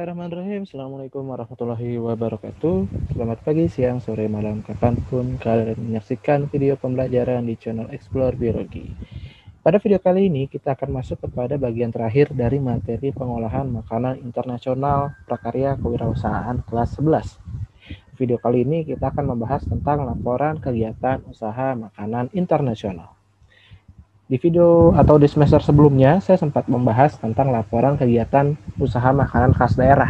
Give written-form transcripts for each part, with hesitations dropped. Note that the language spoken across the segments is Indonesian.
Bismillahirrahmanirrahim. Assalamualaikum warahmatullahi wabarakatuh. Selamat pagi, siang, sore, malam, kapanpun kalian menyaksikan video pembelajaran di channel Explore Biologi. Pada video kali ini kita akan masuk kepada bagian terakhir dari materi pengolahan makanan internasional prakarya kewirausahaan kelas 11. Video kali ini kita akan membahas tentang laporan kegiatan usaha makanan internasional. Di video atau di semester sebelumnya, saya sempat membahas tentang laporan kegiatan usaha makanan khas daerah.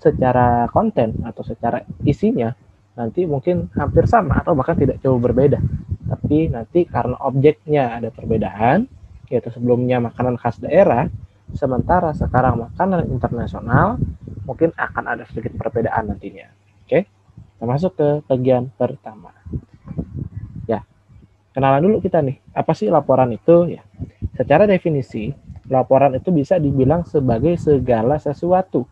Secara konten atau secara isinya, nanti mungkin hampir sama atau bahkan tidak jauh berbeda. Tapi nanti karena objeknya ada perbedaan, yaitu sebelumnya makanan khas daerah, sementara sekarang makanan internasional, mungkin akan ada sedikit perbedaan nantinya. Oke, kita masuk ke bagian pertama. Kenalan dulu kita nih, apa sih laporan itu? Ya, secara definisi, laporan itu bisa dibilang sebagai segala sesuatu.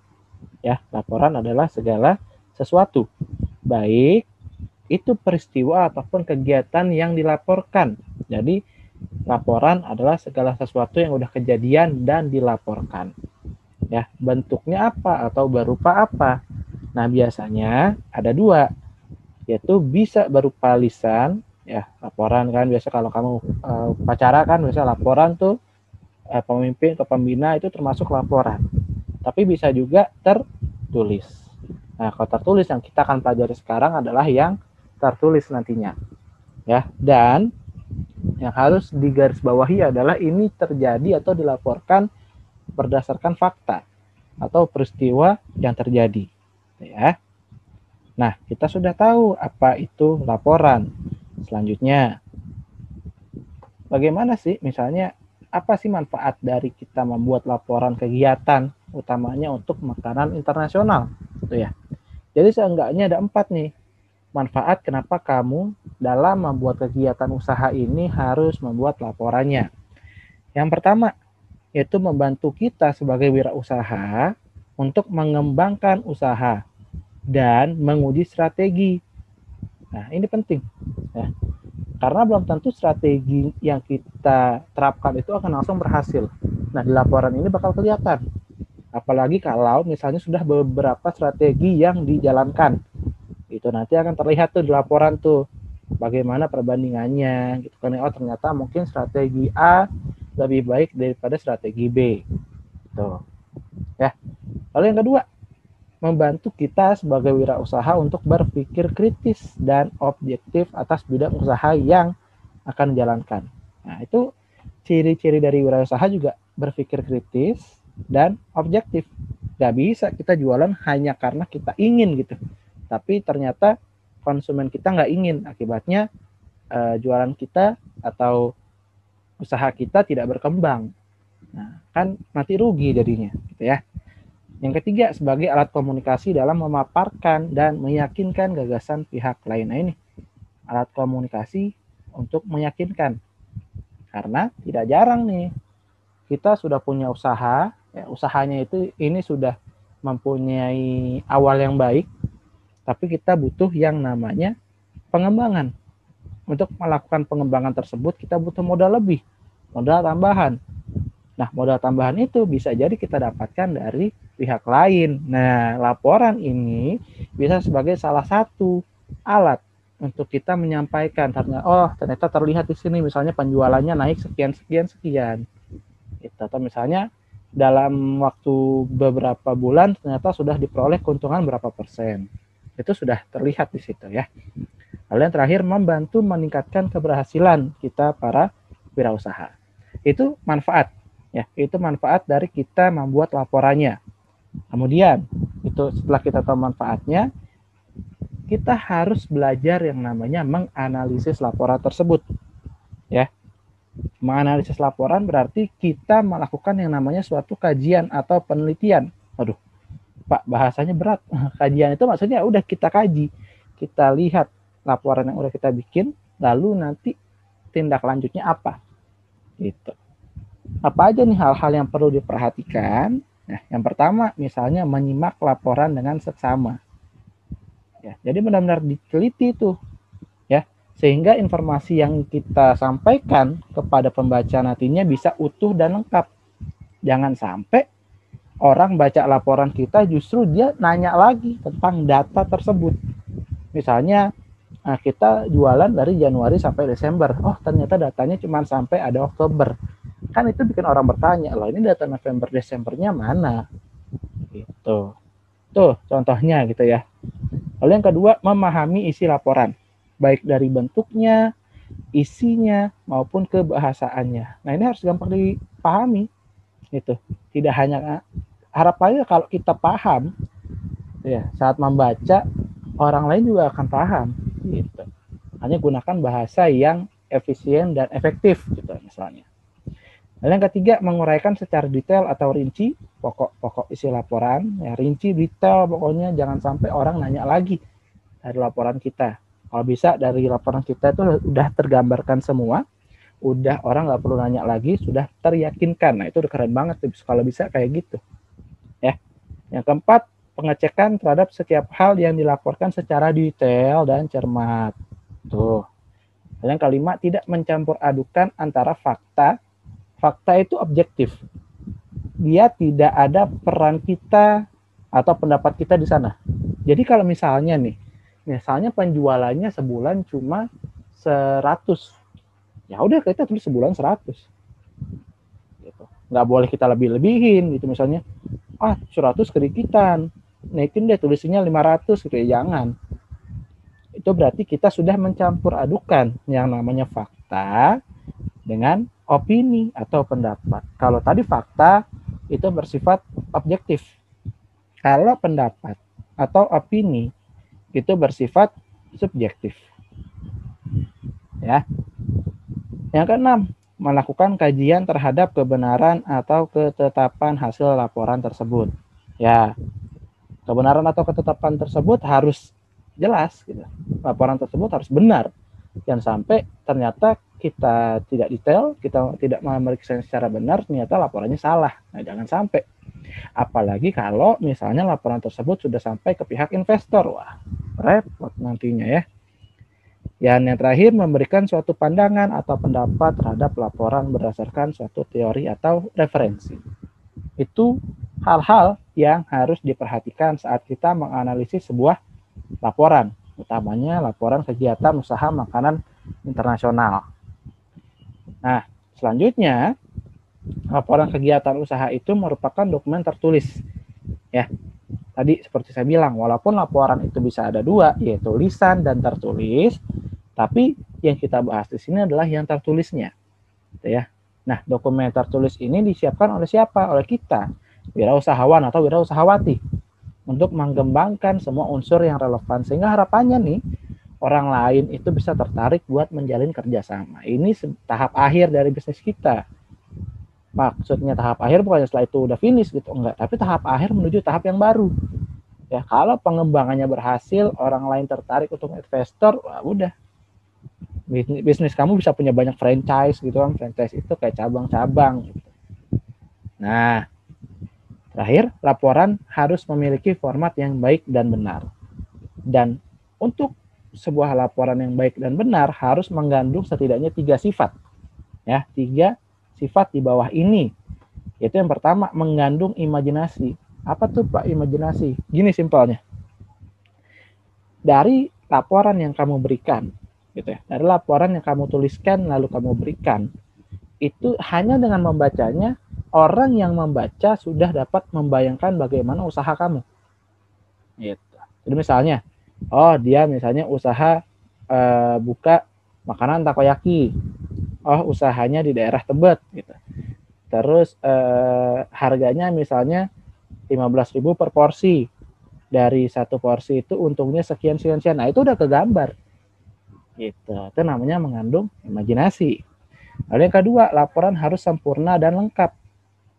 Ya, laporan adalah segala sesuatu. Baik itu peristiwa ataupun kegiatan yang dilaporkan. Jadi, laporan adalah segala sesuatu yang udah kejadian dan dilaporkan. Ya, bentuknya apa atau berupa apa? Nah, biasanya ada dua, yaitu bisa berupa lisan. Ya, laporan kan biasa kalau kamu upacara kan biasa laporan tuh pemimpin atau pembina itu termasuk laporan. Tapi bisa juga tertulis. Nah, kalau tertulis yang kita akan pelajari sekarang adalah yang tertulis nantinya. Ya, dan yang harus digarisbawahi adalah ini terjadi atau dilaporkan berdasarkan fakta atau peristiwa yang terjadi. Ya. Nah, kita sudah tahu apa itu laporan. Selanjutnya, bagaimana sih misalnya apa sih manfaat dari kita membuat laporan kegiatan utamanya untuk makanan internasional? Tuh ya. Jadi seenggaknya ada 4 nih manfaat kenapa kamu dalam membuat kegiatan usaha ini harus membuat laporannya. Yang pertama, yaitu membantu kita sebagai wirausaha untuk mengembangkan usaha dan menguji strategi. Nah, ini penting ya. Karena belum tentu strategi yang kita terapkan itu akan langsung berhasil. Nah, di laporan ini bakal kelihatan. Apalagi kalau misalnya sudah beberapa strategi yang dijalankan. Itu nanti akan terlihat tuh di laporan tuh bagaimana perbandingannya gitu kan. Oh, ternyata mungkin strategi A lebih baik daripada strategi B. Tuh. Ya. Lalu yang kedua, membantu kita sebagai wirausaha untuk berpikir kritis dan objektif atas bidang usaha yang akan dijalankan. Nah, itu ciri-ciri dari wirausaha juga berpikir kritis dan objektif. Gak bisa kita jualan hanya karena kita ingin gitu. Tapi ternyata konsumen kita nggak ingin. Akibatnya jualan kita atau usaha kita tidak berkembang. Nah, kan nanti rugi jadinya gitu ya. Yang ketiga, sebagai alat komunikasi dalam memaparkan dan meyakinkan gagasan pihak lain. Nah, ini alat komunikasi untuk meyakinkan. Karena tidak jarang nih, kita sudah punya usaha, ya, usahanya itu ini sudah mempunyai awal yang baik, tapi kita butuh yang namanya pengembangan. Untuk melakukan pengembangan tersebut, kita butuh modal lebih, modal tambahan. Nah, modal tambahan itu bisa jadi kita dapatkan dari pihak lain. Nah, laporan ini bisa sebagai salah satu alat untuk kita menyampaikan. Ternyata terlihat di sini misalnya penjualannya naik sekian. Gitu. Atau misalnya dalam waktu beberapa bulan ternyata sudah diperoleh keuntungan berapa persen. Itu sudah terlihat di situ ya. Lalu yang terakhir, membantu meningkatkan keberhasilan kita para wirausaha. Itu manfaat. Ya, itu manfaat dari kita membuat laporannya. Kemudian, itu setelah kita tahu manfaatnya, kita harus belajar yang namanya menganalisis laporan tersebut. Ya. Menganalisis laporan berarti kita melakukan yang namanya suatu kajian atau penelitian. Aduh, Pak, bahasanya berat. Kajian itu maksudnya udah kita kaji. Kita lihat laporan yang udah kita bikin, lalu nanti tindak lanjutnya apa. Gitu. Apa aja nih hal-hal yang perlu diperhatikan? Nah, yang pertama misalnya menyimak laporan dengan seksama. Ya, jadi benar-benar diteliti tuh, ya, sehingga informasi yang kita sampaikan kepada pembaca nantinya bisa utuh dan lengkap. Jangan sampai orang baca laporan kita justru dia nanya lagi tentang data tersebut. Misalnya kita jualan dari Januari sampai Desember. Oh, ternyata datanya cuma sampai ada Oktober. Kan itu bikin orang bertanya, loh ini data November Desembernya mana? Gitu. Tuh contohnya gitu ya. Lalu yang kedua, memahami isi laporan, baik dari bentuknya, isinya, maupun kebahasaannya. Nah, ini harus gampang dipahami. Gitu. Tidak hanya harapannya kalau kita paham, ya saat membaca orang lain juga akan paham. Gitu. Hanya gunakan bahasa yang efisien dan efektif, gitu misalnya. Lalu yang ketiga, menguraikan secara detail atau rinci pokok-pokok isi laporan. Ya, rinci, detail, pokoknya jangan sampai orang nanya lagi dari laporan kita. Kalau bisa dari laporan kita itu udah tergambarkan semua, udah orang nggak perlu nanya lagi, sudah teryakinkan. Nah, itu udah keren banget tuh kalau bisa kayak gitu. Ya. Yang keempat, pengecekan terhadap setiap hal yang dilaporkan secara detail dan cermat. Tuh. Dan yang kelima, tidak mencampur adukan antara fakta. Fakta itu objektif. Dia tidak ada peran kita atau pendapat kita di sana. Jadi kalau misalnya penjualannya sebulan cuma 100. Ya udah kita tulis sebulan 100. Gitu. Nggak boleh kita lebih-lebihin gitu misalnya. 100 kedikitan. Naikin deh tulisnya 500 gitu ya, jangan. Itu berarti kita sudah mencampur adukan yang namanya fakta dengan opini atau pendapat. Kalau tadi fakta itu bersifat objektif. Kalau pendapat atau opini itu bersifat subjektif. Ya. Yang keenam, melakukan kajian terhadap kebenaran atau ketetapan hasil laporan tersebut. Ya. Kebenaran atau ketetapan tersebut harus jelas gitu. Laporan tersebut harus benar. Jangan sampai ternyata kita tidak detail, kita tidak memeriksa secara benar, ternyata laporannya salah. Nah, jangan sampai. Apalagi kalau misalnya laporan tersebut sudah sampai ke pihak investor. Wah, repot nantinya ya. Dan yang terakhir, memberikan suatu pandangan atau pendapat terhadap laporan berdasarkan suatu teori atau referensi. Itu hal-hal yang harus diperhatikan saat kita menganalisis sebuah laporan, utamanya laporan kegiatan usaha makanan internasional. Nah, selanjutnya, laporan kegiatan usaha itu merupakan dokumen tertulis. Ya, tadi seperti saya bilang, walaupun laporan itu bisa ada dua, yaitu lisan dan tertulis, tapi yang kita bahas di sini adalah yang tertulisnya. Ya. Nah, dokumen tertulis ini disiapkan oleh siapa? Oleh kita, wirausahawan atau wirausahawati, untuk mengembangkan semua unsur yang relevan, sehingga harapannya nih, orang lain itu bisa tertarik buat menjalin kerjasama. Ini tahap akhir dari bisnis kita. Maksudnya tahap akhir bukan setelah itu udah finish gitu, enggak. Tapi tahap akhir menuju tahap yang baru. Ya, kalau pengembangannya berhasil, orang lain tertarik untuk investor, wah udah. Bisnis kamu bisa punya banyak franchise gitu kan. Franchise itu kayak cabang-cabang. Gitu. Nah, terakhir, laporan harus memiliki format yang baik dan benar. Dan untuk sebuah laporan yang baik dan benar harus mengandung setidaknya 3 sifat. Ya, 3 sifat di bawah ini. Yaitu yang pertama, mengandung imajinasi. Apa tuh Pak imajinasi? Gini simpelnya. Dari laporan yang kamu berikan, gitu ya. Dari laporan yang kamu tuliskan lalu kamu berikan, itu hanya dengan membacanya, orang yang membaca sudah dapat membayangkan bagaimana usaha kamu. Gitu. Jadi misalnya, dia misalnya usaha buka makanan takoyaki. Usahanya di daerah Tebet gitu. Terus harganya misalnya 15.000 per porsi. Dari satu porsi itu untungnya sekian. Nah, itu udah kegambar. Gitu. Itu namanya mengandung imajinasi. Lalu yang kedua, laporan harus sempurna dan lengkap.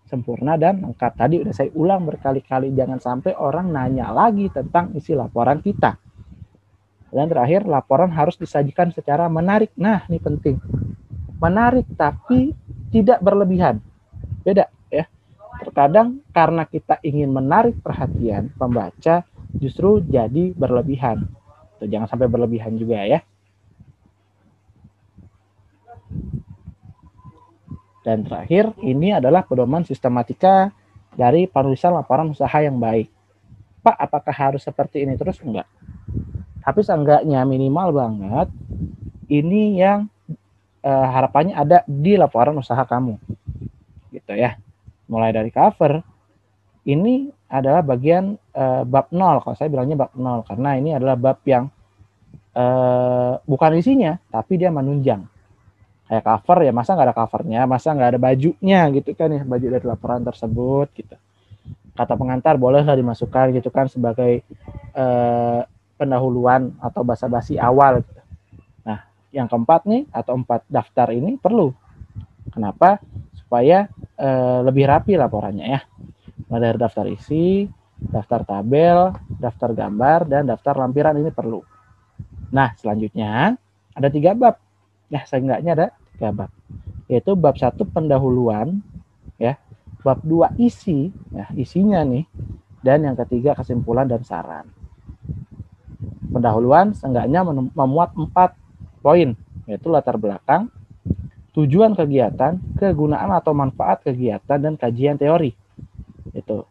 Sempurna dan lengkap. Tadi udah saya ulang berkali-kali, jangan sampai orang nanya lagi tentang isi laporan kita. Dan terakhir, laporan harus disajikan secara menarik. Nah, ini penting. Menarik tapi tidak berlebihan. Beda ya. Terkadang karena kita ingin menarik perhatian pembaca, justru jadi berlebihan. Tuh, jangan sampai berlebihan juga ya. Dan terakhir, ini adalah pedoman sistematika dari penulisan laporan usaha yang baik. Pak, apakah harus seperti ini terus? Enggak. Tapi seenggaknya minimal banget ini yang harapannya ada di laporan usaha kamu. Gitu ya. Mulai dari cover, ini adalah bagian bab 0, kalau saya bilangnya bab 0, karena ini adalah bab yang bukan isinya, tapi dia menunjang. Kayak cover ya, masa nggak ada covernya, masa nggak ada bajunya gitu kan ya, baju dari laporan tersebut gitu. Kata pengantar bolehlah dimasukkan gitu kan sebagai pendahuluan atau basa-basi awal gitu. Nah, yang keempat nih atau 4 daftar ini perlu. Kenapa? Supaya lebih rapi laporannya ya. Mulai dari daftar isi, daftar tabel, daftar gambar, dan daftar lampiran ini perlu. Nah, selanjutnya ada 3 bab. Ya, seenggaknya ada 3 bab. Yaitu bab 1 pendahuluan, ya. Bab 2 isi, ya, isinya nih. Dan yang ketiga kesimpulan dan saran. Pendahuluan seenggaknya memuat 4 poin, yaitu latar belakang, tujuan kegiatan, kegunaan atau manfaat kegiatan, dan kajian teori. Itu.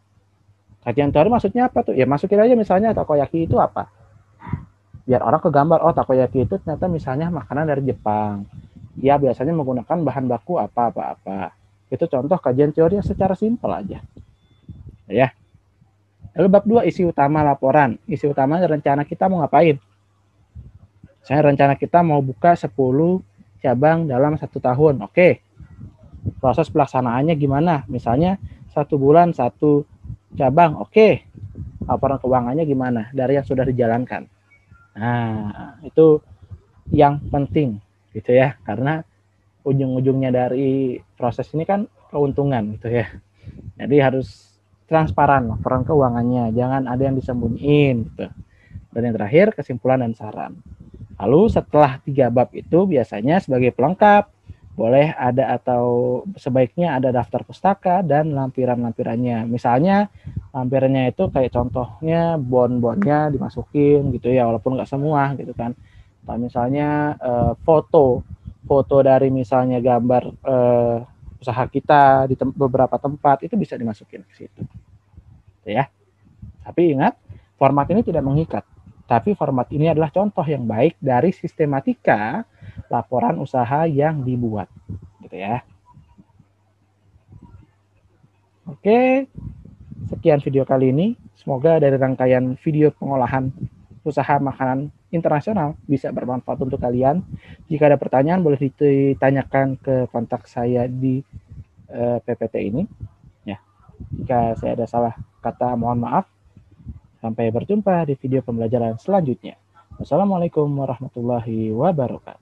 Kajian teori maksudnya apa tuh? Ya masukin aja misalnya takoyaki itu apa. Biar orang kegambar, oh takoyaki itu ternyata misalnya makanan dari Jepang. Ya biasanya menggunakan bahan baku apa-apa. Itu contoh kajian teori yang secara simpel aja. Ya. Lalu bab 2 isi utama laporan. Isi utama rencana kita mau ngapain? Saya rencana kita mau buka 10 cabang dalam 1 tahun. Oke. Proses pelaksanaannya gimana? Misalnya 1 bulan 1 cabang. Oke. Laporan keuangannya gimana? Dari yang sudah dijalankan. Nah, itu yang penting gitu ya. Karena ujung-ujungnya dari proses ini kan keuntungan gitu ya. Jadi harus transparan laporan keuangannya. Jangan ada yang disembunyiin gitu. Dan yang terakhir kesimpulan dan saran. Lalu setelah 3 bab itu biasanya sebagai pelengkap boleh ada atau sebaiknya ada daftar pustaka dan lampiran-lampirannya. Misalnya lampirannya itu kayak contohnya bon-bonnya dimasukin gitu ya, walaupun nggak semua gitu kan. Atau misalnya foto dari misalnya gambar usaha kita di beberapa tempat itu bisa dimasukin ke situ. Ya. Tapi ingat, format ini tidak mengikat. Tapi format ini adalah contoh yang baik dari sistematika laporan usaha yang dibuat. Gitu ya. Oke, sekian video kali ini. Semoga dari rangkaian video pengolahan usaha makanan internasional bisa bermanfaat untuk kalian. Jika ada pertanyaan boleh ditanyakan ke kontak saya di PPT ini. Ya. Jika saya ada salah kata mohon maaf. Sampai berjumpa di video pembelajaran selanjutnya. Wassalamualaikum warahmatullahi wabarakatuh.